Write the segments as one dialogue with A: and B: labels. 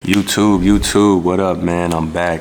A: YouTube, what up, man? I'm back.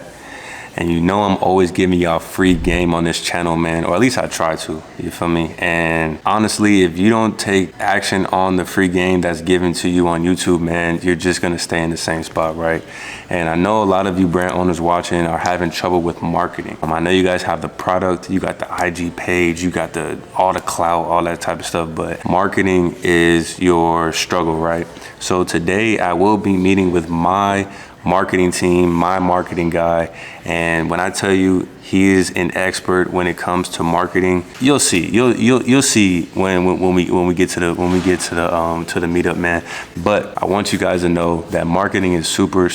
A: And you know I'm always giving y'all free game on this channel, man, or at least I try to, you feel me? And honestly, if you don't take action on the free game that's given to you on YouTube, man, you're just gonna stay in the same spot, right? And I know a lot of you brand owners watching are having trouble with marketing. I know you guys have the product, you got the IG page, you got all the clout, all that type of stuff, but marketing is your struggle, right? So today I will be meeting with my marketing team, my marketing guy, and when I tell you he is an expert when it comes to marketing, you'll see. You'll see when we get to the meetup, man. But I want you guys to know that marketing is super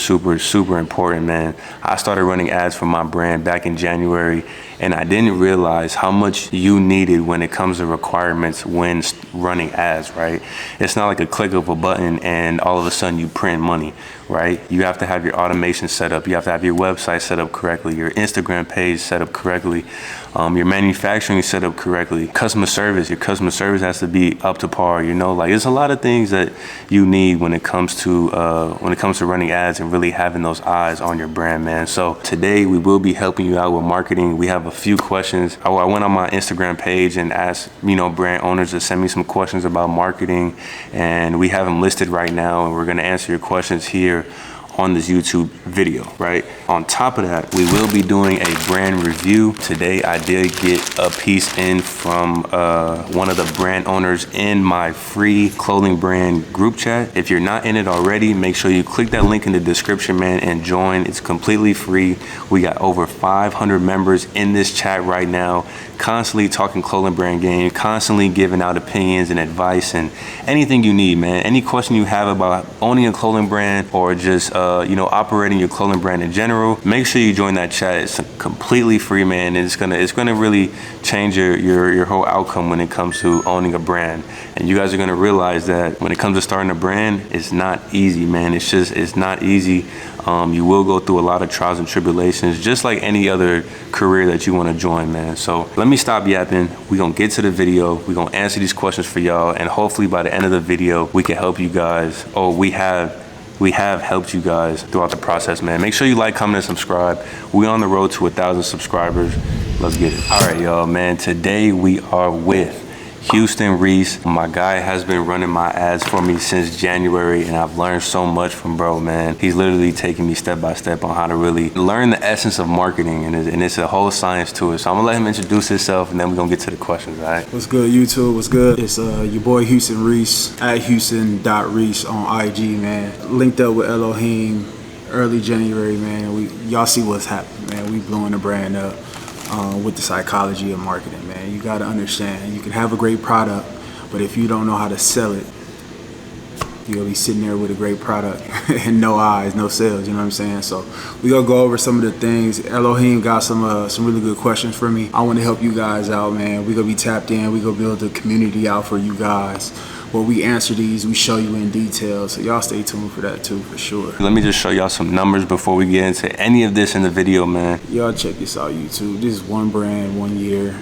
A: important, man. I started running ads for my brand back in January, and I didn't realize how much you needed when it comes to requirements when running ads, right? It's not like a click of a button and all of a sudden you print money, right? You have to have your automation set up. You have to have your website set up correctly, your Instagram page set up correctly, your manufacturing set up correctly, your customer service has to be up to par, you know? Like, there's a lot of things that you need when it comes to running ads and really having those eyes on your brand, man. So today we will be helping you out with marketing. We have a few questions. I went on my Instagram page and asked, brand owners to send me some questions about marketing, and we have them listed right now, and we're gonna answer your questions here on this YouTube video, right? On top of that, we will be doing a brand review. Today, I did get a piece in from one of the brand owners in my free clothing brand group chat. If you're not in it already, make sure you click that link in the description, man, and join. It's completely free. We got over 500 members in this chat right now, constantly talking clothing brand game, constantly giving out opinions and advice and anything you need, man. Any question you have about owning a clothing brand or just operating your clothing brand in general, make sure you join that chat. It's completely free, man, and it's gonna really change your whole outcome when it comes to owning a brand. And you guys are gonna realize that when it comes to starting a brand, it's not easy, man. It's not easy. You will go through a lot of trials and tribulations, just like any other career that you want to join, man. So let me stop yapping. We're gonna get to the video. We're gonna answer these questions for y'all, and hopefully by the end of the video, we can help you guys, or we have helped you guys throughout the process, man. Make sure you like, comment, and subscribe. We're on the road to 1,000 subscribers. Let's get it. All right, y'all, man. Today we are with Houston Reese. My guy has been running my ads for me since January, and I've learned so much from bro, man. He's literally taking me step by step on how to really learn the essence of marketing, and it's a whole science to it. So I'm gonna let him introduce himself, and then we're gonna get to the questions, all right?
B: What's good, YouTube? What's good? It's your boy Houston Reese at Houston.Reese on IG, man. Linked up with Elohim early January, man. Y'all see what's happening, man. We blowing the brand up. With the psychology of marketing, man. You gotta understand, you can have a great product, but if you don't know how to sell it, you'll be sitting there with a great product and no eyes, no sales, you know what I'm saying? So we gonna go over some of the things. Elohim got some really good questions for me. I wanna help you guys out, man. We gonna be tapped in, we gonna build a community out for you guys. Where we answer these, we show you in detail. So y'all stay tuned for that too, for sure.
A: Let me just show y'all some numbers before we get into any of this in the video, man.
B: Y'all check this out, YouTube. This is one brand, 1 year.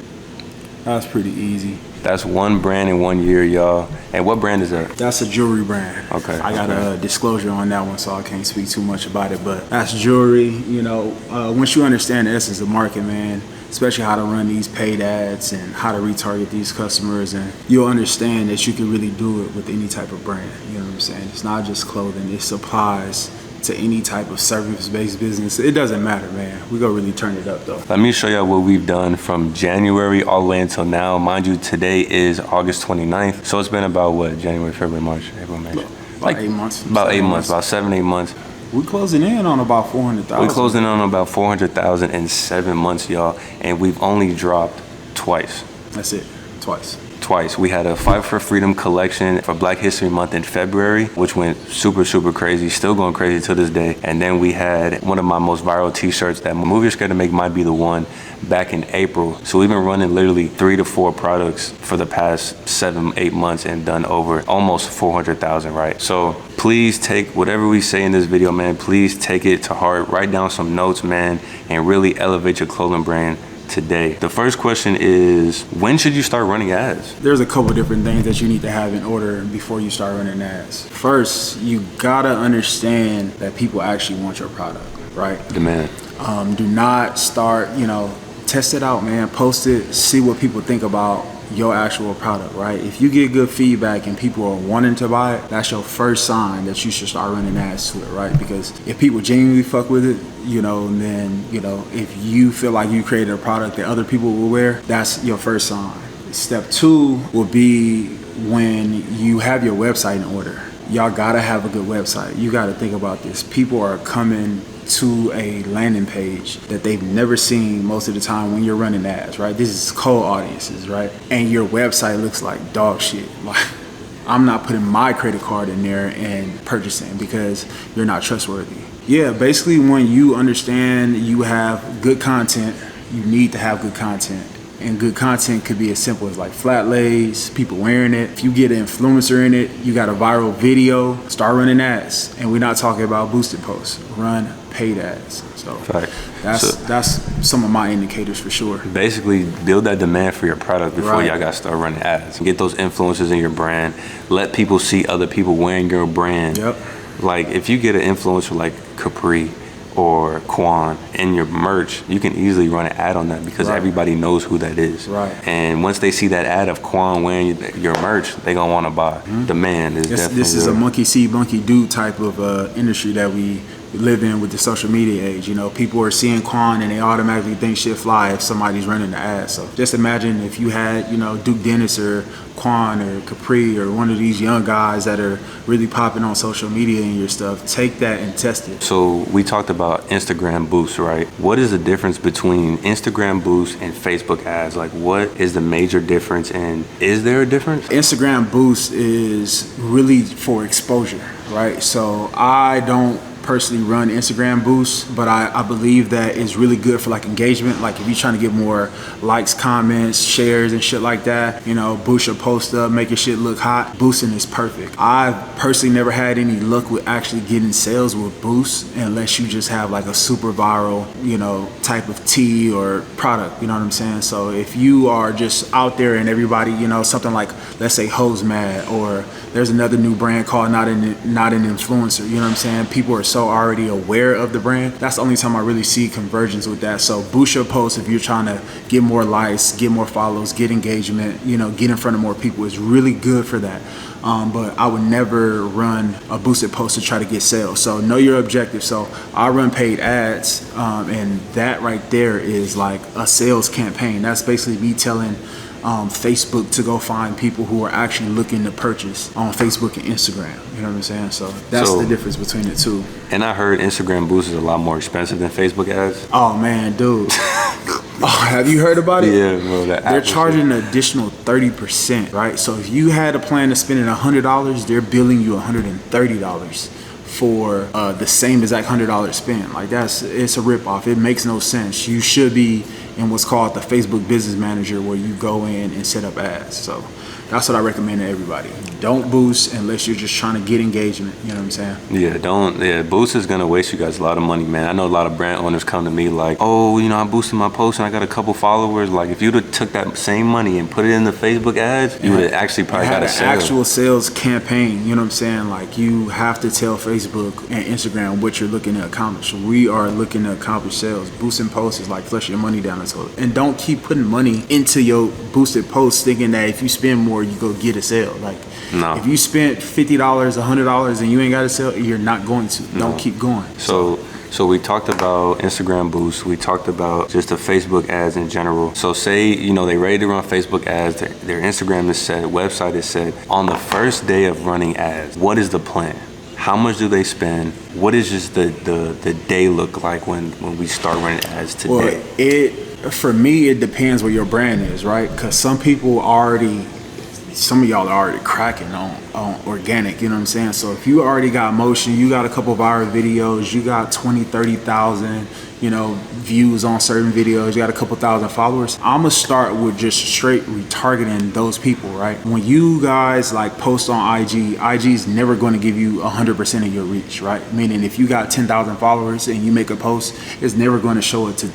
B: That's pretty easy.
A: That's one brand in 1 year, y'all. And what brand is that?
B: That's a jewelry brand.
A: Okay.
B: I got a disclosure on that one, so I can't speak too much about it, but that's jewelry. Once you understand the essence of market, man, especially how to run these paid ads and how to retarget these customers, and you'll understand that you can really do it with any type of brand. You know what I'm saying? It's not just clothing, it applies to any type of service-based business. It doesn't matter, man. We gonna really turn it up though.
A: Let me show y'all what we've done from January all the way until now. Mind you, today is August 29th. So it's been about what? January, February, March, April, May.
B: Like 8 months.
A: About 8 months, about 7, 8 months.
B: We closing in on about 400,000.
A: We closing in on about 400,000 in 7 months, y'all. And we've only dropped twice.
B: That's it, twice.
A: We had a Fight for Freedom collection for Black History Month in February, which went super crazy, still going crazy to this day. And then we had one of my most viral t-shirts, that Move You're Scared to Make Might Be the One, back in April. So we've been running literally 3 to 4 products for the past 7, 8 months and done over almost 400,000, right? So please take whatever we say in this video, man, please take it to heart. Write down some notes, man, and really elevate your clothing brand today. The first question is, when should you start running ads?
B: There's a couple different things that you need to have in order before you start running ads. First, you gotta understand that people actually want your product, right?
A: Demand.
B: Do not start, test it out, man. Post it, see what people think about your actual product, right? If you get good feedback and people are wanting to buy it, that's your first sign that you should start running ads to it, right? Because if people genuinely fuck with it, and then, if you feel like you created a product that other people will wear, that's your first sign. Step 2 will be when you have your website in order. Y'all gotta have a good website. You gotta think about this. People are coming to a landing page that they've never seen most of the time when you're running ads, right? This is cold audiences, right? And your website looks like dog shit. Like, I'm not putting my credit card in there and purchasing because you're not trustworthy. Yeah, basically when you understand you have good content, you need to have good content. And good content could be as simple as like flat lays, people wearing it. If you get an influencer in it, you got a viral video, start running ads. And we're not talking about boosted posts. Run paid ads. So that's some of my indicators for sure.
A: Basically, build that demand for your product before y'all got to start running ads. Get those influencers in your brand. Let people see other people wearing your brand.
B: Yep.
A: Like if you get an influencer like Capri or Quan in your merch, you can easily run an ad on that because everybody knows who that is.
B: Right.
A: And once they see that ad of Quan wearing your merch, they gonna want to buy. Demand is definitely
B: this is a monkey see, monkey do type of industry that we live in with the social media age. People are seeing Quan and they automatically think shit fly if somebody's running the ad. So just imagine if you had, Duke Dennis or Quan or Capri or one of these young guys that are really popping on social media and your stuff, take that and test it.
A: So we talked about Instagram boosts, right? What is the difference between Instagram boosts and Facebook ads? Like what is the major difference and is there a difference?
B: Instagram boost is really for exposure, right? So I don't personally run Instagram boosts, but I believe that it's really good for like engagement. Like if you're trying to get more likes, comments, shares and shit like that, boost your post up, make your shit look hot. Boosting is perfect. I've personally never had any luck with actually getting sales with boosts unless you just have like a super viral, type of tea or product, you know what I'm saying? So if you are just out there and everybody, something like, let's say Hose Mad, or there's another new brand called Not an Influencer, you know what I'm saying? People are so already aware of the brand. That's the only time I really see conversions with that. So boost your posts if you're trying to get more likes, get more follows, get engagement, get in front of more people. It's really good for that. But I would never run a boosted post to try to get sales. So know your objective. So I run paid ads, and that right there is like a sales campaign. That's basically me telling Facebook to go find people who are actually looking to purchase on Facebook and Instagram. You know what I'm saying? So that's the difference between the two.
A: And I heard Instagram boosts is a lot more expensive than Facebook ads.
B: Oh man, dude. Have you heard about it?
A: Yeah, bro.
B: They're charging an additional 30%, right? So if you had a plan to spend $100, they're billing you $130 for the same exact $100 spend. Like it's a ripoff. It makes no sense. You should be in what's called the Facebook Business Manager, where you go in and set up ads. So that's what I recommend to everybody. Don't boost unless you're just trying to get engagement. You know what I'm saying?
A: Yeah, boost is gonna waste you guys a lot of money, man. I know a lot of brand owners come to me like, oh, I'm boosting my post and I got a couple followers. Like if you'd have took that same money and put it in the Facebook ads, you would have actually probably got a sale.
B: Actual sales campaign. You know what I'm saying? Like you have to tell Facebook and Instagram what you're looking to accomplish. We are looking to accomplish sales. Boosting posts is like flush your money down the toilet. And don't keep putting money into your boosted posts thinking that if you spend more, you go get a sale. Like
A: no.
B: If you spent $50, $100 and you ain't got a sale, you're not going to. Don't keep going.
A: So we talked about Instagram boosts. We talked about just the Facebook ads in general. So say, they ready to run Facebook ads. Their Instagram is set, website is set. On the first day of running ads, what is the plan? How much do they spend? What is just the day look like when we start running ads today?
B: Well, for me, it depends what your brand is, right? Because some of y'all are already cracking on organic, you know what I'm saying? So if you already got motion, you got a couple viral videos, you got 20, 30,000, views on certain videos, you got a couple thousand followers, I'm gonna start with just straight retargeting those people, right? When you guys like post on IG is never going to give you 100% of your reach, right? Meaning if you got 10,000 followers and you make a post, it's never going to show it to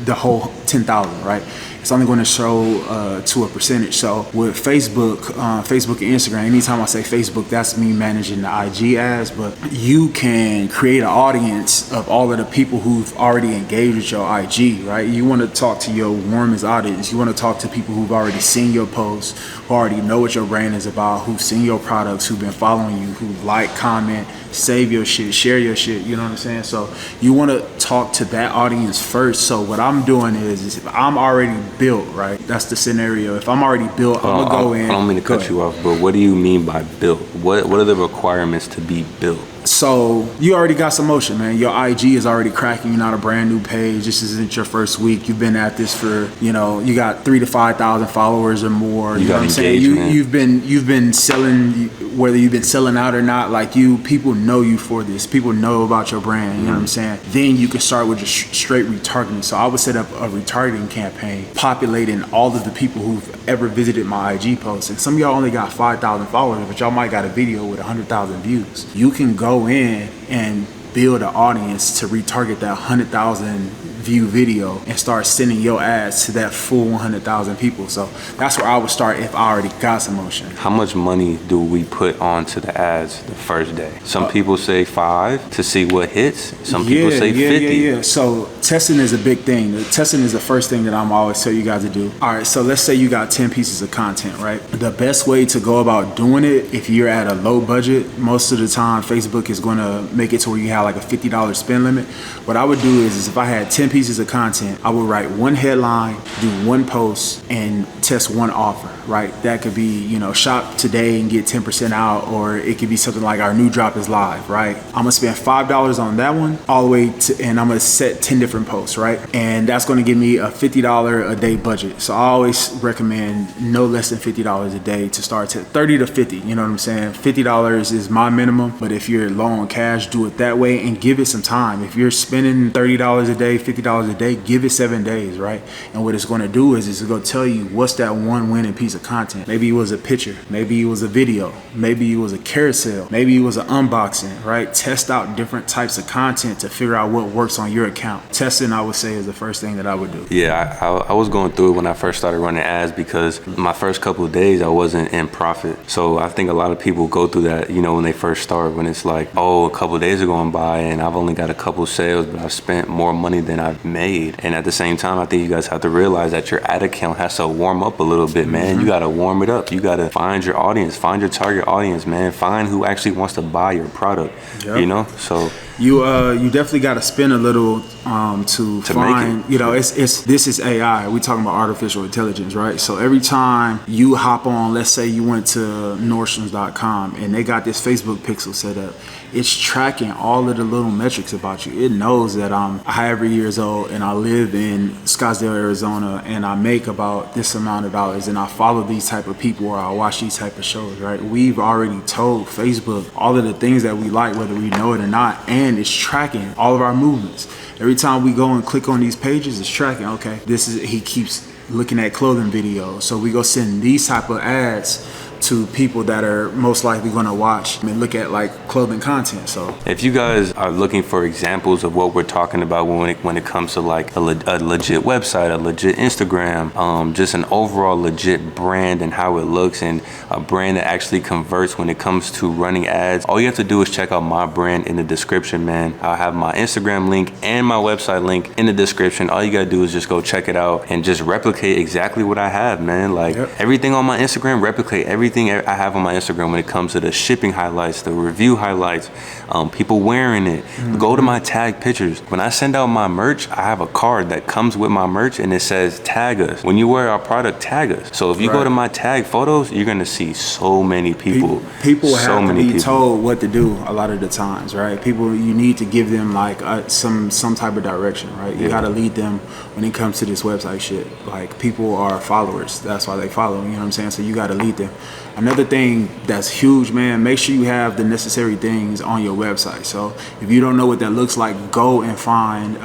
B: the whole 10,000, right? It's only going to show to a percentage. So with Facebook and Instagram, anytime I say Facebook, that's me managing the IG ads, but you can create an audience of all of the people who've already engaged with your IG, right? You want to talk to your warmest audience. You want to talk to people who've already seen your posts, who already know what your brand is about, who've seen your products, who've been following you, who like, comment, save your shit, share your shit, you know what I'm saying? So you want to talk to that audience first. So what I'm doing is if I'm already built, right? That's the scenario. If I'm already built, I'm gonna go in.
A: I don't mean to cut you off, but what do you mean by built? What are the requirements to be built?
B: So you already got some motion, man. Your IG is already cracking. You're not a brand new page. This isn't your first week. You've been at this for, you got 3,000 to 5,000 followers or more. You know what I'm saying? You've been selling, whether you've been selling out or not. Like people know you for this. People know about your brand. You know what I'm saying? Then you can start with just straight retargeting. So I would set up a retargeting campaign, populating all of the people who've ever visited my IG posts. And some of y'all only got 5,000 followers, but y'all might got a video with 100,000 views. You can go in and build an audience to retarget that 100,000 view video and start sending your ads to that full 100,000 people. So that's where I would start if I already got some motion.
A: How much money do we put onto the ads the first day? Some people say 5 to see what hits. Some people say 50.
B: Yeah. So testing is a big thing. Testing is the first thing that I'm always tell you guys to do. All right, so let's say you got 10 pieces of content, right? The best way to go about doing it, if you're at a low budget, most of the time Facebook is going to make it to where you have like a $50 spend limit. What I would do is if I had 10 pieces of content, I would write one headline, do one post, and test one offer, right? That could be, shop today and get 10% out, or it could be something like our new drop is live, right? I'm gonna spend $5 on that one all the way to, and I'm gonna set 10 different posts, right? And that's gonna give me a $50 a day budget. So I always recommend no less than $50 a day to start to 30 to 50, you know what I'm saying? $50 is my minimum, but if you're low on cash, do it that way and give it some time. If you're spending $30 a day, $50 a day, give it 7 days, right? And what it's going to do is it's going to tell you what's that one winning piece of content. Maybe it was a picture, maybe it was a video, maybe it was a carousel, maybe it was an unboxing, right? Test out different types of content to figure out what works on your account. Testing, I would say, is the first thing that I would do.
A: Yeah, I was going through it when I first started running ads because my first couple of days I wasn't in profit. So I think a lot of people go through that, when they first start, when it's like, oh, a couple of days are going by and I've only got a couple sales, but I've spent more money than I've made. And at the same time, I think you guys have to realize that your ad account has to warm up a little bit, man. You got to warm it up. You got to find your audience, find your target audience, man. Find who actually wants to buy your product, So
B: you definitely got to spend a little to find, this is AI. We talking about artificial intelligence, right? So every time you hop on, let's say you went to Nordstrom's.com and they got this Facebook pixel set up, it's tracking all of the little metrics about you. It knows that I'm however years old and I live in Scottsdale, Arizona, and I make about this amount of dollars and I follow these type of people or I watch these type of shows, right? We've already told Facebook all of the things that we like, whether we know it or not, and it's tracking all of our movements. Every time we go and click on these pages, it's tracking, okay, he keeps looking at clothing videos. So we go send these type of ads to people that are most likely going to watch and look at like clothing content. So
A: if you guys are looking for examples of what we're talking about when it comes to like a legit website, a legit Instagram, just an overall legit brand and how it looks, and a brand that actually converts when it comes to running ads, all you have to do is check out my brand in the description, man. I'll have my Instagram link and my website link in the description. All you gotta do is just go check it out and just replicate exactly what I have, man. Like everything on my Instagram, replicate everything I have on my Instagram when it comes to the shipping highlights, the review highlights, people wearing it. Go to my tag pictures. When I send out my merch, I have a card that comes with my merch and it says tag us. When you wear our product, tag us. So if you go to my tag photos, you're gonna see so many people.
B: People have to be told what to do a lot of the times, right? People, you need to give them like some type of direction, right? You gotta lead them when it comes to this website shit. Like people are followers. That's why they follow, you know what I'm saying? So you gotta lead them. Another thing that's huge, man, make sure you have the necessary things on your website. So if you don't know what that looks like, go and find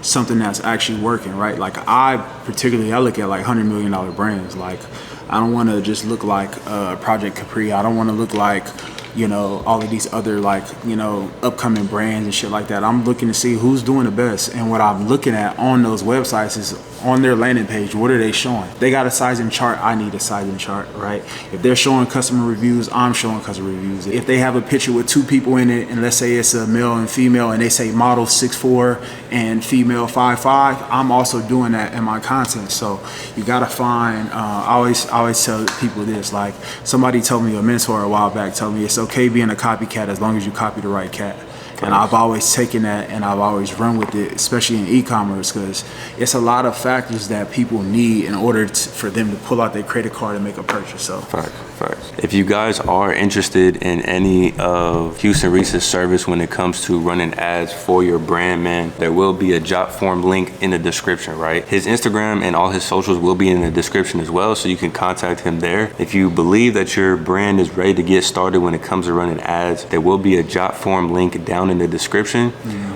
B: something that's actually working, right? Like I look at like $100 million brands. Like I don't want to just look like Project Capri. I don't want to look like, you know, all of these other like, you know, upcoming brands and shit like that. I'm looking to see who's doing the best. And what I'm looking at on those websites is on their landing page, what are they showing? They got a sizing chart, I need a sizing chart, right? If they're showing customer reviews, I'm showing customer reviews. If they have a picture with two people in it, and let's say it's a male and female, and they say model 6'4" and female 5'5", I'm also doing that in my content. So you gotta find, I always tell people this, like somebody told me, a mentor a while back told me, it's okay being a copycat as long as you copy the right cat. And I've always taken that and I've always run with it, especially in e-commerce, because it's a lot of factors that people need in order for them to pull out their credit card and make a purchase. So
A: facts. If you guys are interested in any of Houston Reese's service when it comes to running ads for your brand, man, there will be a job form link in the description, right? His Instagram and all his socials will be in the description as well, so you can contact him there. If you believe that your brand is ready to get started when it comes to running ads, there will be a job form link down in the description.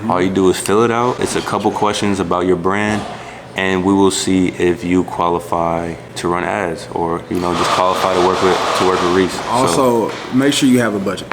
A: All you do is fill it out. It's a couple questions about your brand, and we will see if you qualify to run ads, or you know, just qualify to work with Reese.
B: Also, make sure you have a budget.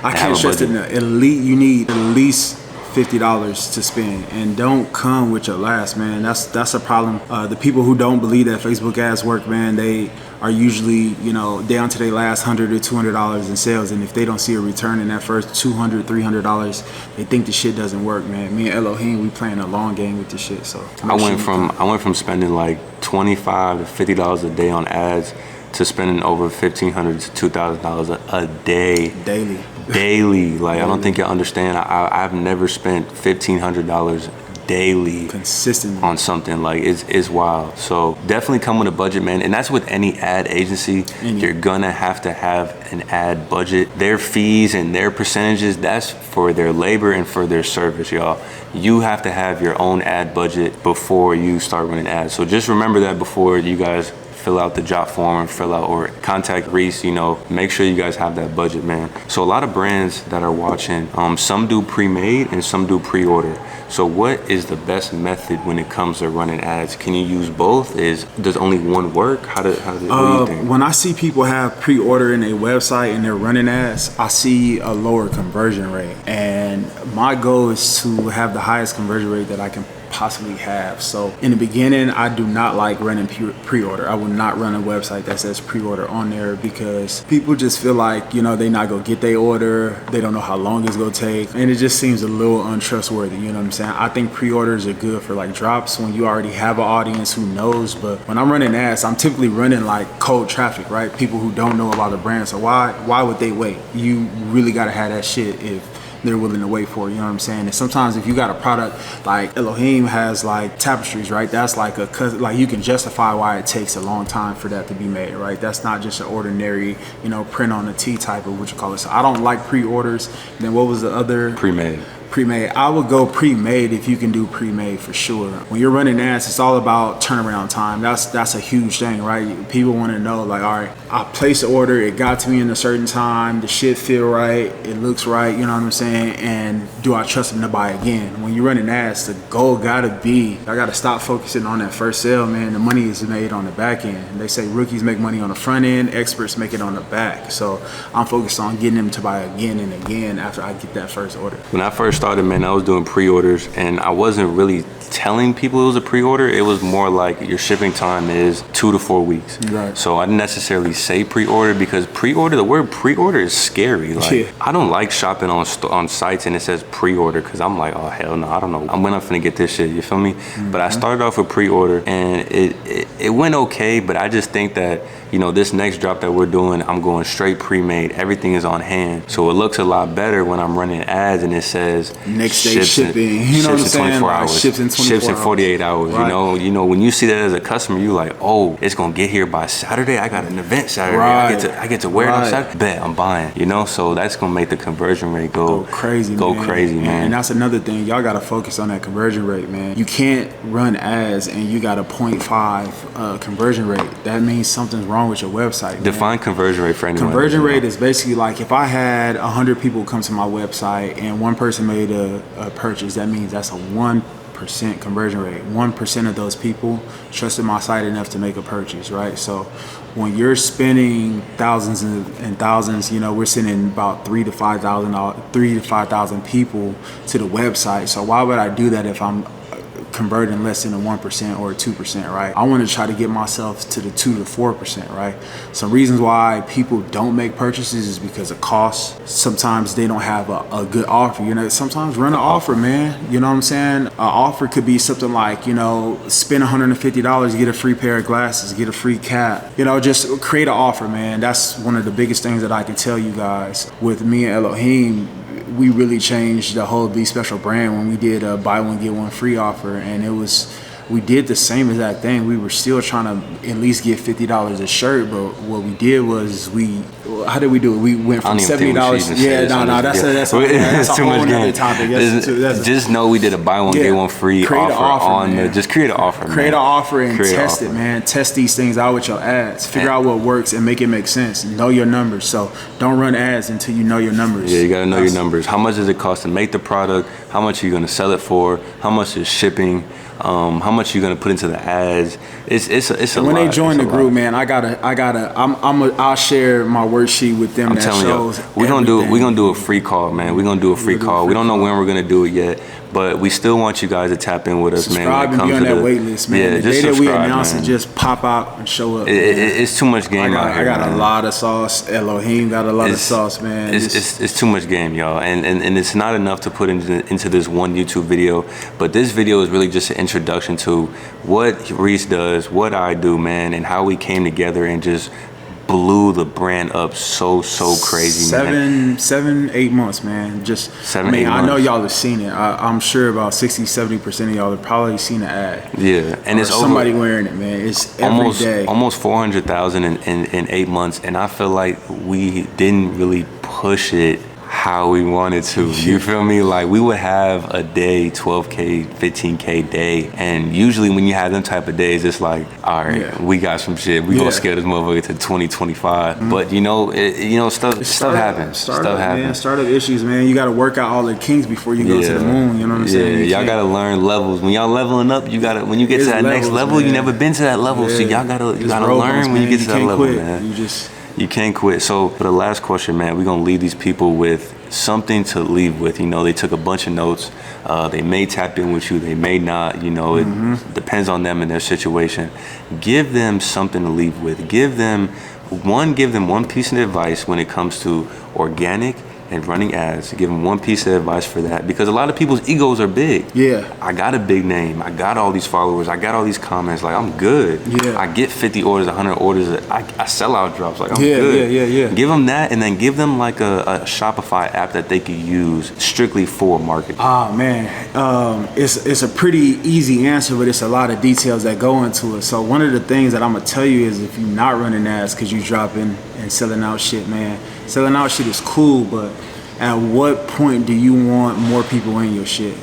B: I can't stress it enough. You need at least $50 to spend, and don't come with your last, man. That's a problem. The people who don't believe that Facebook ads work, man, they are usually, you know, down to their last $100 or $200 in sales, and if they don't see a return in that first $200, $300, they think the shit doesn't work, man. Me and Elohim, we playing a long game with this shit. So
A: I went from spending like $25 to $50 a day on ads to spending over $1,500 to $2,000 a day. Daily. Like, I don't think you understand. I've never spent $1,500 daily
B: consistently
A: on something. Like, it's wild. So definitely come with a budget, man. And that's with any ad agency. You're gonna have to have an ad budget. Their fees and their percentages, that's for their labor and for their service, y'all. You have to have your own ad budget before you start running ads. So just remember that before you guys fill out the job form, or contact Reese, you know, make sure you guys have that budget, man. So a lot of brands that are watching, some do pre-made and some do pre-order. So what is the best method when it comes to running ads? Can you use both? Does only one work? What do you think?
B: When I see people have pre-order in a website and they're running ads, I see a lower conversion rate. And my goal is to have the highest conversion rate that I can possibly have. So in the beginning, I do not like running pre-order. I would not run a website that says pre-order on there, because people just feel like, you know, they not gonna get their order, they don't know how long it's gonna take, and it just seems a little untrustworthy, you know what I'm saying? I think pre-orders are good for like drops when you already have an audience who knows, but when I'm running ads, I'm typically running like cold traffic, right? People who don't know about the brand. So why would they wait? You really gotta have that shit if they're willing to wait for it, you know what I'm saying? And sometimes if you got a product like Elohim has like tapestries, right? That's like you can justify why it takes a long time for that to be made, right? That's not just an ordinary, you know, print on a T type of what you call it. So I don't like pre-orders. Then what was the other?
A: Pre-made.
B: I would go pre-made if you can do pre-made for sure. When you're running ads, it's all about turnaround time. That's a huge thing, right? People want to know, like, all right, I placed the order, it got to me in a certain time, the shit feel right, it looks right, you know what I'm saying? And do I trust them to buy again? When you're running ads, the goal gotta be, I gotta stop focusing on that first sale, man. The money is made on the back end. They say rookies make money on the front end, experts make it on the back. So I'm focused on getting them to buy again and again after I get that first order.
A: When I first started, man, I was doing pre-orders, and I wasn't really telling people it was a pre-order. It was more like your shipping time is 2 to 4 weeks.
B: Right.
A: So I didn't necessarily say pre-order, because the word pre-order is scary. Like, yeah. I don't like shopping on sites and it says pre-order, because I'm like, oh hell no, I don't know when I'm finna get this shit, you feel me? Mm-hmm. But I started off with pre-order, and it went okay, but I just think that, you know, this next drop that we're doing, I'm going straight pre-made. Everything is on hand. So it looks a lot better when I'm running ads and it says says
B: next day
A: ships
B: shipping, you know what I'm
A: ships in 24
B: saying? Like,
A: hours,
B: ships in 24
A: ships in
B: hours.
A: 48 hours.
B: Right.
A: You know, when you see that as a customer, you like, oh, it's gonna get here by Saturday. I got an event Saturday.
B: Right.
A: I get to wear it on Saturday. Bet I'm buying. You know, so that's gonna make the conversion rate go
B: crazy,
A: man.
B: And that's another thing. Y'all gotta focus on that conversion rate, man. You can't run ads and you got a 0.5 conversion rate. That means something's wrong with your website, man.
A: Define conversion rate for anyone.
B: Conversion rate is basically like if I had 100 people come to my website and one person made a purchase, that means that's a 1% conversion rate. 1% of those people trusted my site enough to make a purchase, right? So when you're spending thousands and thousands, you know, we're sending about 3,000 to 5,000 people to the website. So why would I do that if I'm converting less than a 1% or a 2%, right? I want to try to get myself to the 2 to 4%, right? Some reasons why people don't make purchases is because of cost. Sometimes they don't have a good offer. You know, sometimes run an offer, man. You know what I'm saying? An offer could be something like, you know, spend $150, get a free pair of glasses, get a free cap. You know, just create an offer, man. That's one of the biggest things that I can tell you guys. With me and Elohim, we really changed the whole BeSpecial brand when we did a buy one get one free offer, and we did the same exact thing. We were still trying to at least get $50 a shirt, but what we did was how did we do it? We went from $70. Yeah, that's too much game. Topic.
A: Just know we did a buy one get one free offer just create an offer.
B: Create an offer and test it, man. Test these things out with your ads. Figure out what works and make it make sense. Know your numbers. So don't run ads until you know your numbers.
A: Yeah, you gotta know your numbers. How much does it cost to make the product? How much are you gonna sell it for? How much is shipping? How much you're gonna put into the ads? It's a lot.
B: When they join the group, man, I'll share my worksheet with them. I'm telling you,
A: we're gonna do a free call, man. We're gonna do a free call. We don't know when we're gonna do it yet, but we still want you guys to tap in with us,
B: subscribe
A: man.
B: Subscribe and be on that wait list, man.
A: Yeah,
B: the
A: just
B: day that we
A: subscribe,
B: announce
A: man.
B: it, just pop out and show up.
A: It's too much game out here.
B: I got a lot of sauce. Elohim got a lot of sauce, man.
A: It's too much game, y'all, and it's not enough to put into this one YouTube video. But this video is really just an introduction to what Reese does, what I do, man, and how we came together and just blew the brand up so crazy, man.
B: 8 months, man. Just
A: 7, 8 months.
B: I know y'all have seen it. I'm sure about 60-70% of y'all have probably seen the ad.
A: Yeah, and it's
B: somebody wearing it, man. It's every day.
A: Almost 400,000 in 8 months, and I feel like we didn't really push it how we wanted to. You feel me? Like we would have a day, 12K, 15K day, and usually when you have them type of days, it's like, all right, we got some shit. We gonna scale this motherfucker to 2025. But you know, stuff happens. Stuff happens.
B: Man, startup issues, man. You got to work out all the kinks before you go to the moon. You know what I'm saying?
A: Y'all gotta learn levels. When y'all leveling up, you gotta. When you get to that next level, you never been to that level, so y'all gotta learn when you get to that level, man. You can't quit. So for the last question, man, we're gonna leave these people with something to leave with. You know, they took a bunch of notes. They may tap in with you, they may not. You know, it depends on them and their situation. Give them something to leave with. Give them one piece of advice when it comes to organic and running ads. Give them one piece of advice for that, because a lot of people's egos are big.
B: Yeah.
A: I got a big name. I got all these followers. I got all these comments. Like, I'm good.
B: Yeah.
A: I get 50 orders, 100 orders. I sell out drops. Like, I'm good.
B: Yeah.
A: Give them that, and then give them like a Shopify app that they could use strictly for marketing.
B: Ah, man. It's a pretty easy answer, but it's a lot of details that go into it. So one of the things that I'm going to tell you is if you're not running ads because you're dropping and selling out shit, man. Selling out shit is cool, but at what point do you want more people in your shit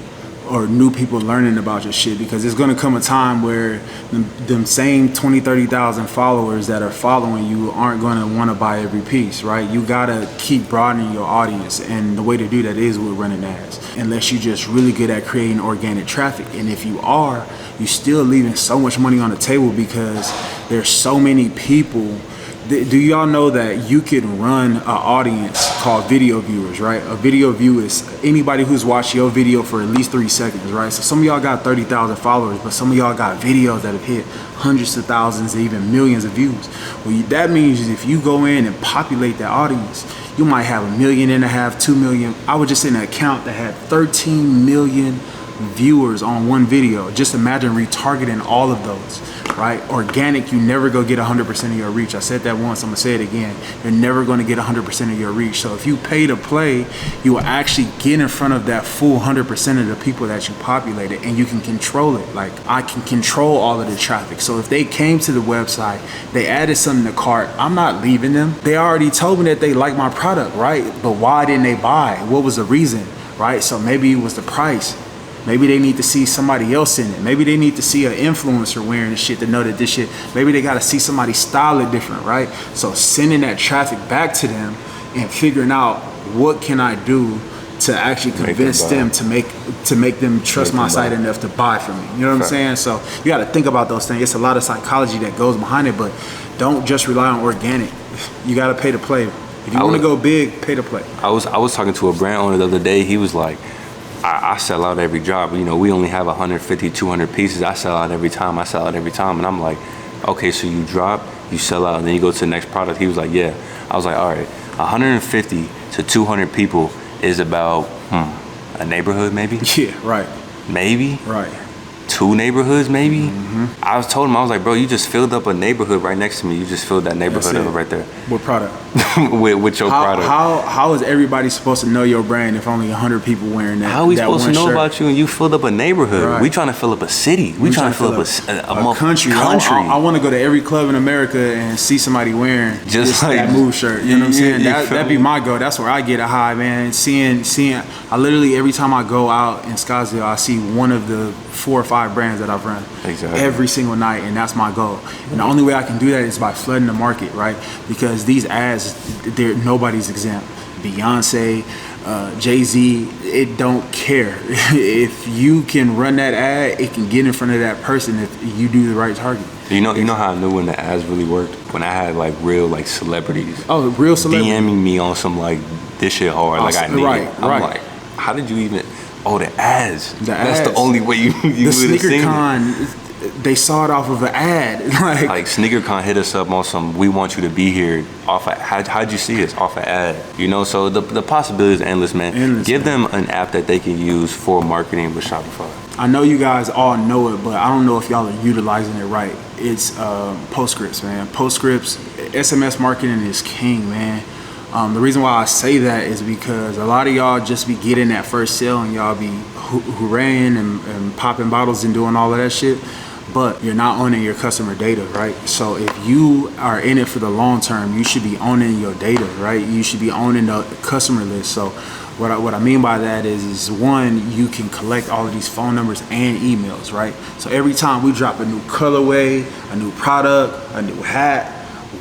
B: or new people learning about your shit? Because there's going to come a time where them same 20, 30,000 followers that are following you aren't going to want to buy every piece, right? You got to keep broadening your audience, and the way to do that is with running ads, unless you're just really good at creating organic traffic. And if you are, you're still leaving so much money on the table because there's so many people. Do y'all know that you can run an audience called video viewers, right? A video view is anybody who's watched your video for at least 3 seconds, right? So some of y'all got 30,000 followers, but some of y'all got videos that have hit hundreds of thousands, even millions of views. Well, that means if you go in and populate that audience, you might have 1.5 million, 2 million. I was just in an account that had 13 million viewers on one video. Just imagine retargeting all of those, right? Organic, you never go get 100% of your reach. I said that once, I'm gonna say it again. You're never gonna get 100% of your reach. So if you pay to play, you will actually get in front of that full 100% of the people that you populated, and you can control it. Like, I can control all of the traffic. So if they came to the website, they added something to cart, I'm not leaving them. They already told me that they like my product, right? But why didn't they buy? What was the reason, right? So maybe it was the price. Maybe they need to see somebody else in it. Maybe they need to see an influencer wearing the shit to know that this shit, maybe they gotta see somebody style it different, right? So sending that traffic back to them and figuring out what can I do to actually convince them to make them trust my site enough to buy from me. You know what I'm saying? So you gotta think about those things. It's a lot of psychology that goes behind it, but don't just rely on organic. You gotta pay to play. If you wanna go big, pay to play.
A: I was talking to a brand owner the other day. He was like, I sell out every job. You know, we only have 150, 200 pieces. I sell out every time. And I'm like, okay, so you drop, you sell out, and then you go to the next product. He was like, yeah. I was like, all right, 150 to 200 people is about a neighborhood maybe?
B: Yeah, right.
A: Maybe?
B: Right.
A: 2 neighborhoods maybe? I told him, I was like, bro, you just filled up a neighborhood right next to me. You just filled that neighborhood up right there.
B: What product?
A: with your product.
B: How is everybody supposed to know your brand if only 100 people wearing that?
A: How are we supposed to know
B: shirt?
A: about you and you filled up a neighborhood? Right. We trying to fill up a city. We trying to fill up a country.
B: I want to go to every club in America and see somebody wearing just like that Move shirt. You know what I'm saying? That'd be my goal. That's where I get a high, man. Seeing. I literally, every time I go out in Scottsdale, I see one of the 4 or 5 brands that I've run every single night, and that's my goal. And the only way I can do that is by flooding the market, right? Because these ads, nobody's exempt. Beyonce, Jay-Z, it don't care. If you can run that ad, it can get in front of that person if you do the right target.
A: You know how I knew when the ads really worked? When I had like real like celebrities.
B: Oh, real celebrities.
A: DMing me on some like, this shit hard, like I need it. I'm like, how did you even, the ads. That's the only way you would have seen it. The
B: SneakerCon, they saw it off of an ad.
A: like SneakerCon hit us up on some, we want you to be here off of, how'd you see us? Off an ad. You know, so the possibilities are endless, man. Give them an app that they can use for marketing with Shopify.
B: I know you guys all know it, but I don't know if y'all are utilizing it right. It's Postscripts, man. Postscripts, SMS marketing is king, man. The reason why I say that is because a lot of y'all just be getting that first sale and y'all be hooraying and popping bottles and doing all of that shit, but you're not owning your customer data, right? So if you are in it for the long term, you should be owning your data, right? You should be owning the customer list. So what I mean by that is one, you can collect all of these phone numbers and emails, right? So every time we drop a new colorway, a new product, a new hat,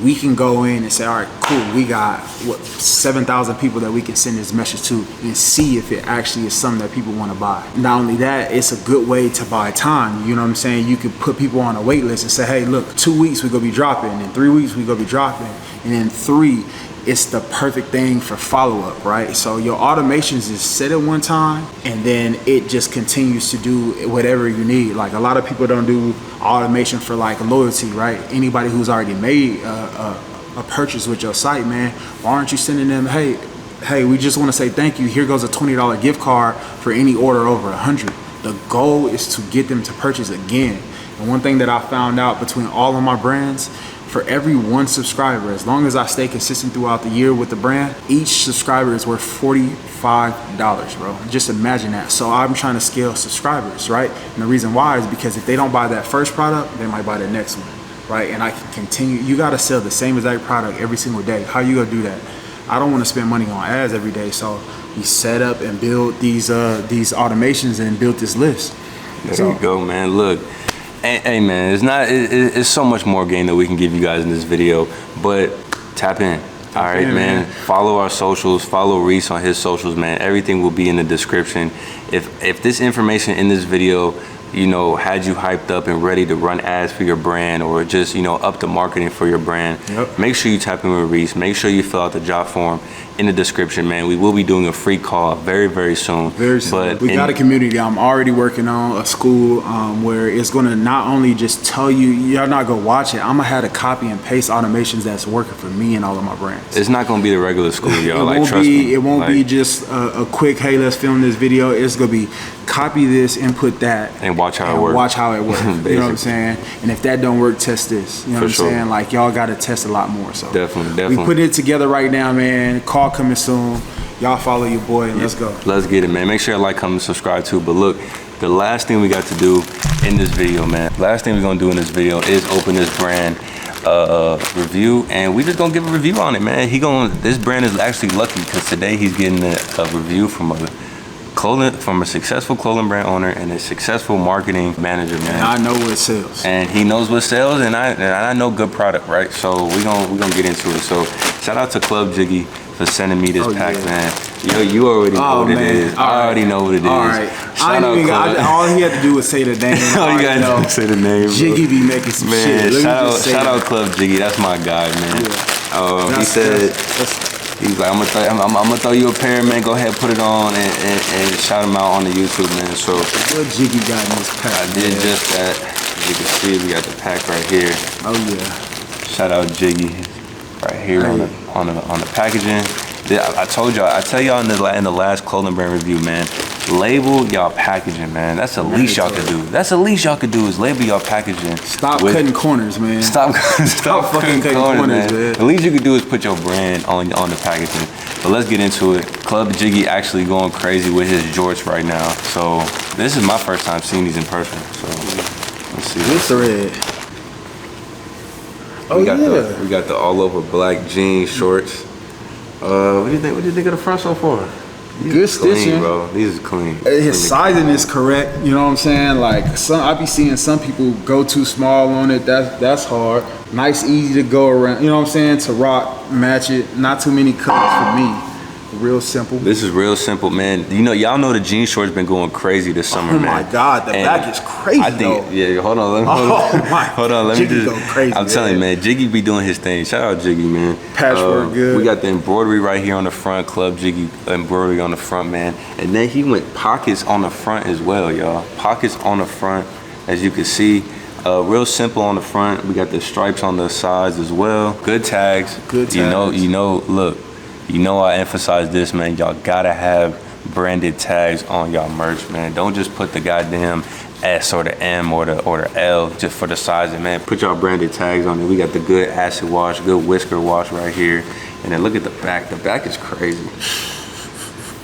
B: we can go in and say, all right, cool, we got 7,000 people that we can send this message to and see if it actually is something that people want to buy. Not only that, it's a good way to buy time. You know what I'm saying? You could put people on a wait list and say, hey, look, 2 weeks we gonna be dropping, and 3 weeks we gonna be dropping, and then 3, it's the perfect thing for follow-up, right? So your automations is set at one time, and then it just continues to do whatever you need. Like, a lot of people don't do automation for like loyalty, right? Anybody who's already made a purchase with your site, man, why aren't you sending them, hey, we just want to say thank you. Here goes a $20 gift card for any order over 100. The goal is to get them to purchase again. And one thing that I found out between all of my brands, for every 1 subscriber, as long as I stay consistent throughout the year with the brand, each subscriber is worth $45, bro. Just imagine that. So I'm trying to scale subscribers, right? And the reason why is because if they don't buy that first product, they might buy the next one, right? And I can continue. You gotta sell the same exact product every single day. How you gonna do that? I don't wanna spend money on ads every day, so we set up and build these automations and build this list.
A: There you go, man. Look. Hey man, it's so much more game that we can give you guys in this video, but tap in. All right, man. Follow our socials. Follow Reese on his socials, man. Everything will be in the description. If this information in this video, you know, had you hyped up and ready to run ads for your brand, or just, you know, up the marketing for your brand, make sure you tap in with Reese. Make sure you fill out the job form, in the description, man. We will be doing a free call very, very soon.
B: Very soon.
A: But
B: We got a community I'm already working on, a school where it's going to not only just tell you, y'all not going to watch it, I'm going to have the copy and paste automations that's working for me and all of my brands.
A: It's not going to be the regular school, y'all. Like, trust me.
B: It won't be just a quick, hey, let's film this video. It's going to be copy this, input that.
A: And watch how it works.
B: Watch how it works. You know what I'm saying? And if that don't work, test this. You know what I'm saying? Like, y'all got to test a lot more. So
A: definitely.
B: We put it together right now, man. Call coming soon. Y'all follow your boy and let's go.
A: Let's get it, man. Make sure you like, comment, subscribe too. But look, the last thing we got to do in this video, man. Last thing we're gonna do in this video is open this brand review, and we just gonna give a review on it, man. This brand is actually lucky because today he's getting a review from a successful clothing brand owner and a successful marketing manager, man.
B: And I know what sells.
A: And he knows what sells, and I know good product, right? So we gonna get into it. So shout out to Club Jiggy for sending me this pack, man. Yo, you already know what it is. I already know what it is.
B: All right. All he had to do was say the name.
A: All you gotta do is say the name.
B: Jiggy be making some
A: man,
B: shit.
A: Shout out Club Jiggy. That's my guy, man.
B: Yeah.
A: He said, he's like, I'm gonna throw you a pair, man. Go ahead, put it on and shout him out on the YouTube, man. So
B: what Jiggy got in this pack?
A: I did just that. As you can see, we got the pack right here.
B: Oh yeah.
A: Shout out Jiggy right here on the packaging. I told y'all, I tell y'all in the last clothing brand review, man. Label y'all packaging, man. That's the least y'all could do. That's the least y'all could do is label y'all packaging.
B: Stop cutting corners, man.
A: Stop fucking cutting corners, man.
B: The
A: least you could do is put your brand on the packaging. But let's get into it. Club Jiggy actually going crazy with his jorts right now. So this is my first time seeing these in person. So let's see.
B: This red.
A: We got the all over black jean shorts. What do you think? What do you think of the front so far?
B: Good stitching,
A: bro. These are clean.
B: His sizing is correct. You know what I'm saying? Like I be seeing some people go too small on it. That's hard. Nice, easy to go around. You know what I'm saying? To rock, match it. Not too many colors for me. Real simple.
A: This is real simple, man. You know, y'all know the jean shorts been going crazy this summer, man.
B: Oh my God, the back is crazy. I think,
A: yeah. Hold on, let me just. Go crazy, I'm telling you, man. Jiggy be doing his thing. Shout out Jiggy, man.
B: Patchwork, good.
A: We got the embroidery right here on the front. Club Jiggy embroidery on the front, man. And then he went pockets on the front as well, y'all. Pockets on the front, as you can see. Real simple on the front. We got the stripes on the sides as well. Good tags.
B: Good tags.
A: You know. Look. You know I emphasize this, man. Y'all gotta have branded tags on y'all merch, man. Don't just put the goddamn S or the M or the L just for the sizing, man. Put y'all branded tags on it. We got the good acid wash, good whisker wash right here. And then look at the back. The back is crazy.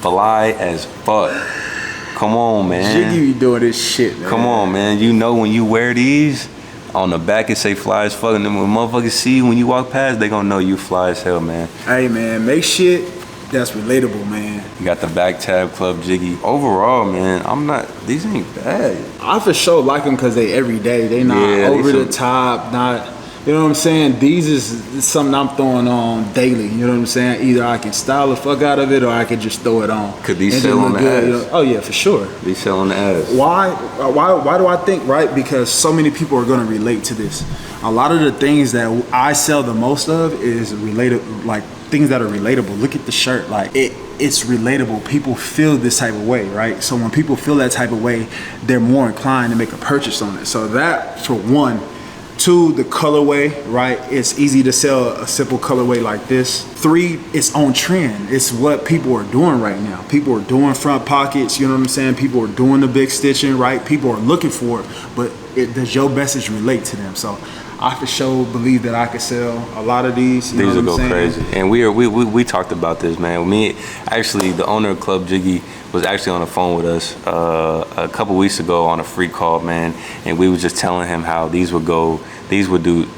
A: Fly as fuck. Come on, man.
B: Jiggy be doing this shit, man.
A: Come on, man. You know when you wear these, on the back it say fly as fuck, and then when motherfuckers see you when you walk past, they gonna know you fly as hell, man.
B: Hey man, make shit that's relatable, man.
A: You got the back tab Club Jiggy. Overall, man, these ain't bad.
B: I for sure like them because they everyday. They not over the top, not, you know what I'm saying? These is something I'm throwing on daily, you know what I'm saying? Either I can style the fuck out of it or I can just throw it on.
A: Could these sell on the ass?
B: You know? Oh yeah, for sure.
A: These sell on the ass.
B: Why do I think, right? Because so many people are gonna relate to this. A lot of the things that I sell the most of is related, like things that are relatable. Look at the shirt, like it's relatable. People feel this type of way, right? So when people feel that type of way, they're more inclined to make a purchase on it. So that, for one. Two, the colorway, right? It's easy to sell a simple colorway like this. Three, it's on trend. It's what people are doing right now. People are doing front pockets, you know what I'm saying? People are doing the big stitching, right? People are looking for it, but does your message relate to them? So I for sure believe that I could sell a lot of these.
A: These will go crazy. And we talked about this, man. Actually, the owner of Club Jiggy was actually on the phone with us a couple weeks ago on a free call, man. And we was just telling him how these would do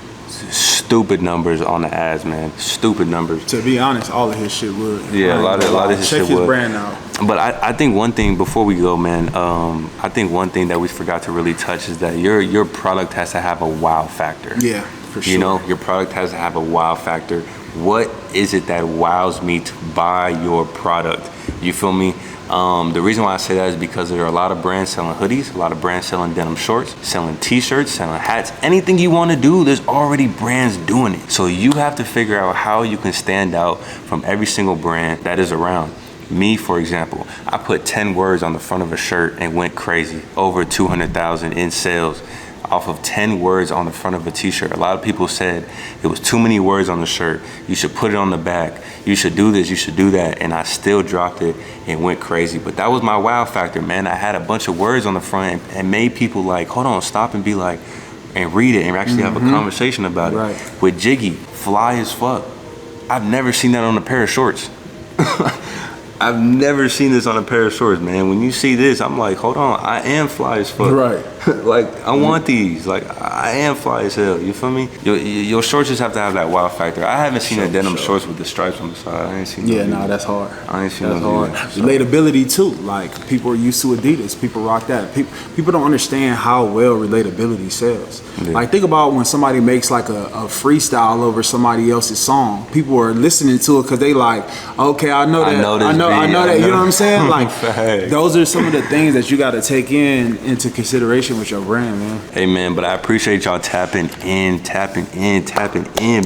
A: stupid numbers on the ads, man. Stupid numbers.
B: To be honest, all of his shit would.
A: Yeah, a lot of his shit would.
B: Check his brand out.
A: But I think one thing before we go, man, I think one thing that we forgot to really touch is that your product has to have a wow factor.
B: Yeah, for sure.
A: You know, your product has to have a wow factor. What is it that wows me to buy your product? You feel me? The reason why I say that is because there are a lot of brands selling hoodies, a lot of brands selling denim shorts, selling t-shirts, selling hats. Anything you want to do, there's already brands doing it. So you have to figure out how you can stand out from every single brand that is around. Me, for example, I put 10 words on the front of a shirt and went crazy. Over 200,000 in sales off of 10 words on the front of a t-shirt. A lot of people said it was too many words on the shirt. You should put it on the back. You should do this, you should do that. And I still dropped it and went crazy. But that was my wow factor, man. I had a bunch of words on the front and made people like, hold on, stop and be like, and read it and actually have a conversation about it. With Jiggy, fly as fuck. I've never seen that on a pair of shorts. I've never seen this on a pair of shorts, man. When you see this, I'm like, hold on, I am fly as fuck.
B: Right.
A: Like, I want these. Like, I am fly as hell. You feel me? Your shorts just have to have that wow factor. I haven't seen a denim shorts with the stripes on the side. I ain't seen
B: Yeah, nah, that's hard.
A: I ain't seen
B: that's
A: those
B: hard.
A: either, so.
B: Relatability too. Like, people are used to Adidas. People rock that. People don't understand how well relatability sells.
A: Yeah.
B: Like, think about when somebody makes like a freestyle over somebody else's song. People are listening to it because they like, okay, I know that. I know that. You know what I'm saying? Like, those are some of the things that you got to take into consideration with your brand, man.
A: Hey, man, but I appreciate y'all tapping in,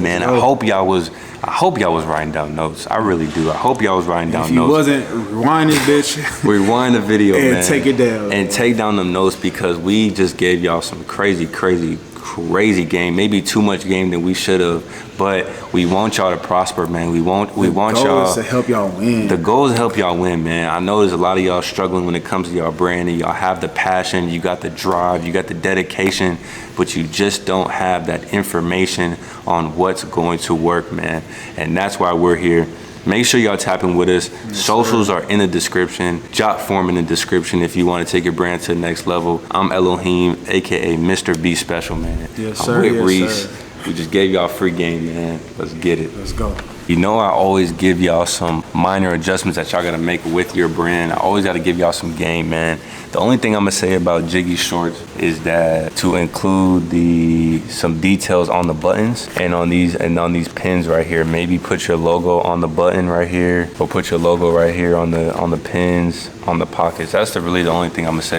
A: man. I hope y'all was writing down notes. I really do. I hope y'all was writing down notes.
B: If you wasn't, rewind this bitch.
A: Rewind the video,
B: and
A: man.
B: take it down.
A: And take down them notes because we just gave y'all some crazy game. Maybe too much game than we should have. But we want y'all to prosper, man. We want y'all.
B: The goal is to help y'all win.
A: The goal is to help y'all win, man. I know there's a lot of y'all struggling when it comes to y'all brand, and y'all have the passion, you got the drive, you got the dedication, but you just don't have that information on what's going to work, man. And that's why we're here. Make sure y'all tapping with us. Yes, socials are in the description. Jot form in the description if you want to take your brand to the next level. I'm Elohim, aka Mr. BeSpecial, man.
B: Yes, sir.
A: I'm with Reese.
B: Sir.
A: We just gave y'all free game, man. Let's get it.
B: Let's go.
A: You know I always give y'all some minor adjustments that y'all gotta make with your brand. I always gotta give y'all some game, man. The only thing I'm gonna say about Jiggy shorts is that to include some details on the buttons and on these pins right here. Maybe put your logo on the button right here, or put your logo right here on the pins, on the pockets. That's really the only thing I'm gonna say.